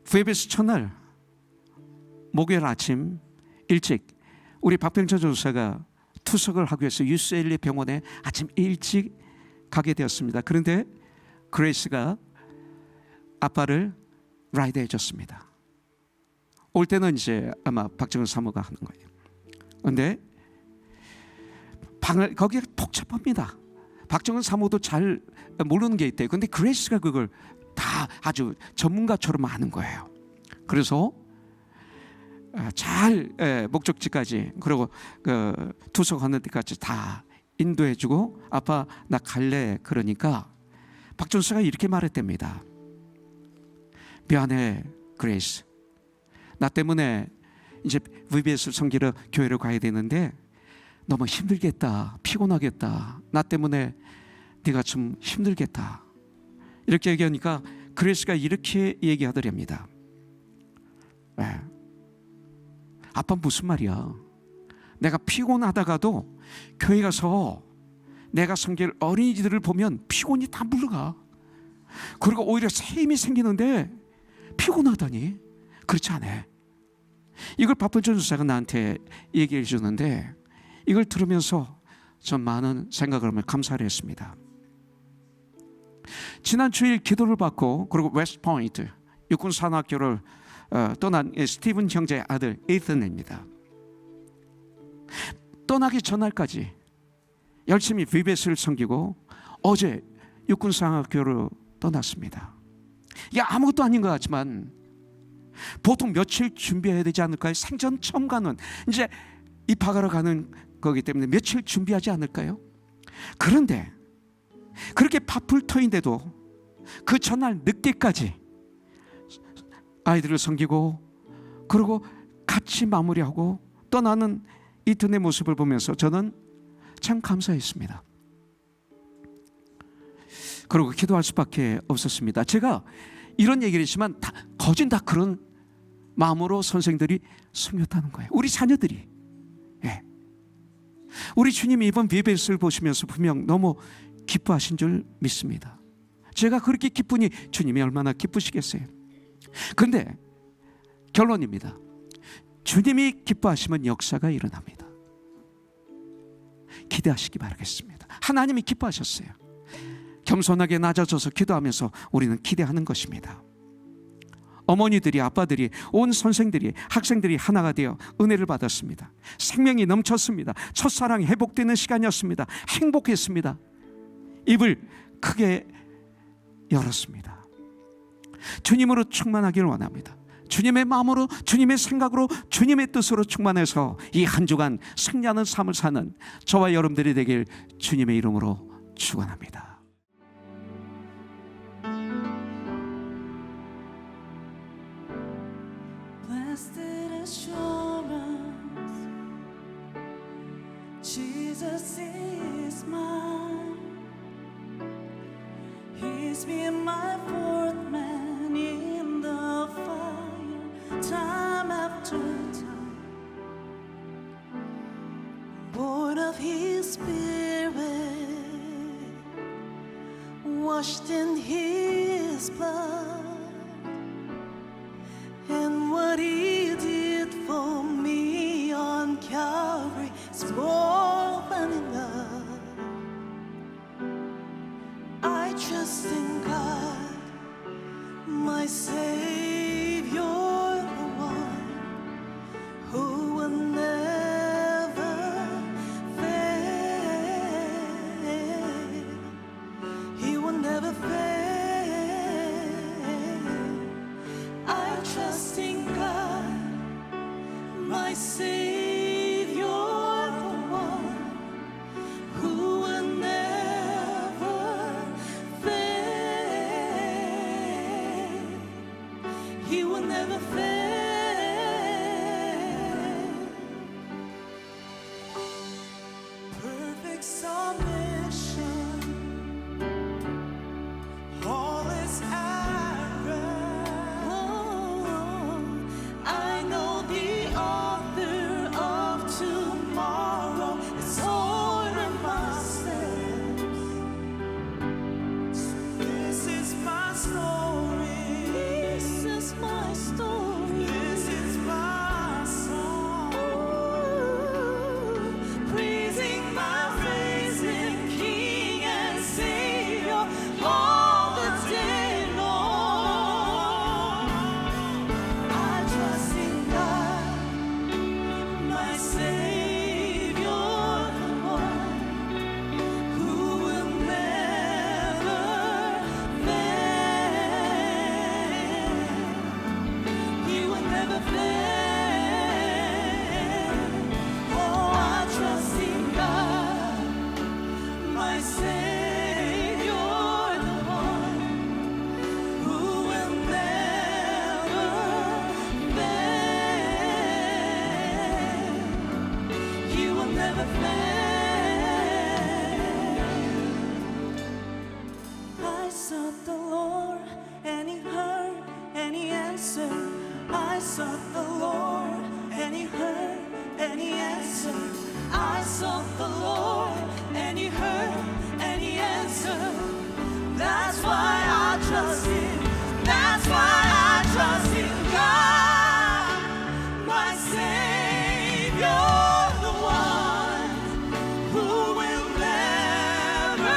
VBS 첫날 목요일 아침 일찍 우리 박병철 전도사가 투석을 하기 위해서 UCLA 병원에 아침 일찍 가게 되었습니다. 그런데 그레이스가 아빠를 라이드 해줬습니다. 올 때는 이제 아마 박정은 사모가 하는 거예요. 그런데 방을 거기에 복잡합니다. 박정은 사모도 잘 모르는 게 있대요. 그런데 그레이스가 그걸 다 아주 전문가처럼 아는 거예요. 그래서 잘 목적지까지 그리고 그 투석하는 데까지 다 인도해주고 아빠 나 갈래 그러니까 박정수가 이렇게 말했답니다. 미안해 그레이스, 나 때문에 이제 VBS를 섬기러 교회를 가야 되는데 너무 힘들겠다, 피곤하겠다, 나 때문에 네가 좀 힘들겠다 이렇게 얘기하니까 그레이스가 이렇게 얘기하더랍니다. 아빠 무슨 말이야, 내가 피곤하다가도 교회 가서 내가 섬길 어린이들을 보면 피곤이 다 물러가. 그리고 오히려 새 힘이 생기는데 피곤하다니 그렇지 않아. 이걸 박병철 전도사가 나한테 얘기해 주는데 이걸 들으면서 전 많은 생각을 하며 감사를 했습니다. 지난 주일 기도를 받고 그리고 웨스트포인트 육군산학교를 떠난 스티븐 형제의 아들 에이튼입니다. 떠나기 전날까지 열심히 VBS를 섬기고 어제 육군산학교를 떠났습니다. 이게 아무것도 아닌 것 같지만 보통 며칠 준비해야 되지 않을까요? 생전 처음 가는, 이제 입학하러 가는 거기 때문에 며칠 준비하지 않을까요? 그런데 그렇게 바쁠 터인데도 그 전날 늦게까지 아이들을 섬기고 그리고 같이 마무리하고 떠나는 이 두 분의 모습을 보면서 저는 참 감사했습니다. 그리고 기도할 수밖에 없었습니다. 제가 이런 얘기를 했지만 거진 다 그런 마음으로 선생들이 섬겼다는 거예요. 우리 자녀들이. 예. 우리 주님이 이번 VBS를 보시면서 분명 너무 기뻐하신 줄 믿습니다. 제가 그렇게 기쁘니 주님이 얼마나 기쁘시겠어요. 그런데 결론입니다. 주님이 기뻐하시면 역사가 일어납니다. 기대하시기 바라겠습니다. 하나님이 기뻐하셨어요. 겸손하게 낮아져서 기도하면서 우리는 기대하는 것입니다. 어머니들이, 아빠들이, 온 선생들이, 학생들이 하나가 되어 은혜를 받았습니다. 생명이 넘쳤습니다. 첫사랑이 회복되는 시간이었습니다. 행복했습니다. 입을 크게 열었습니다. 주님으로 충만하기를 원합니다. 주님의 마음으로, 주님의 생각으로, 주님의 뜻으로 충만해서 이 한 주간 승리하는 삶을 사는 저와 여러분들이 되길 주님의 이름으로 축원합니다. Blessed assurance, Jesus is mine. He's been my fourth man in the fire, time after time. Born of His Spirit, washed in His blood. And what He did for me on Calvary is more than enough. I trust in God, my Savior, the one who will never fail. He will never fail. I trust in God, my Savior, the one who will never fail. He will never fail. Perfect submission, all is I know the author of tomorrow is ordering my steps. So this is my story. This is my story. This is my song. Praising my risen King and Savior all the day long. I trust in God, my Savior, the one who will never fail. He will never fail. Oh, I trust in God, my Savior, the one who will never fail. He will never fail. I sought the Lord, and He heard, and He answered. I sought the Lord, and He heard, and He answered. I sought the Lord, and He heard, and He answered. That's why I trust Him. That's why I trust in God, my Savior, the one who will never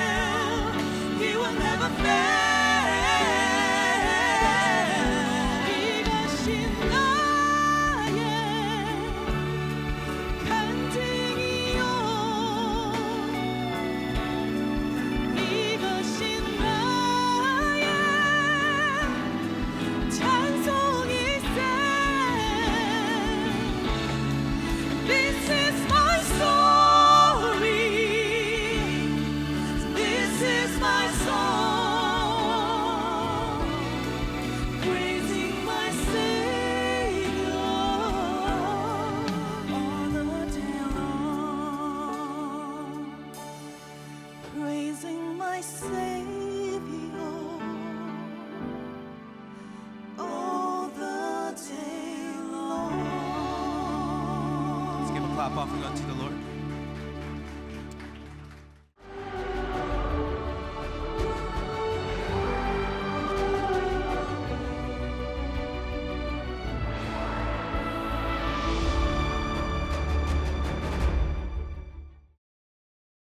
fail. He will never fail. 이것이 나의 clap offering unto the Lord?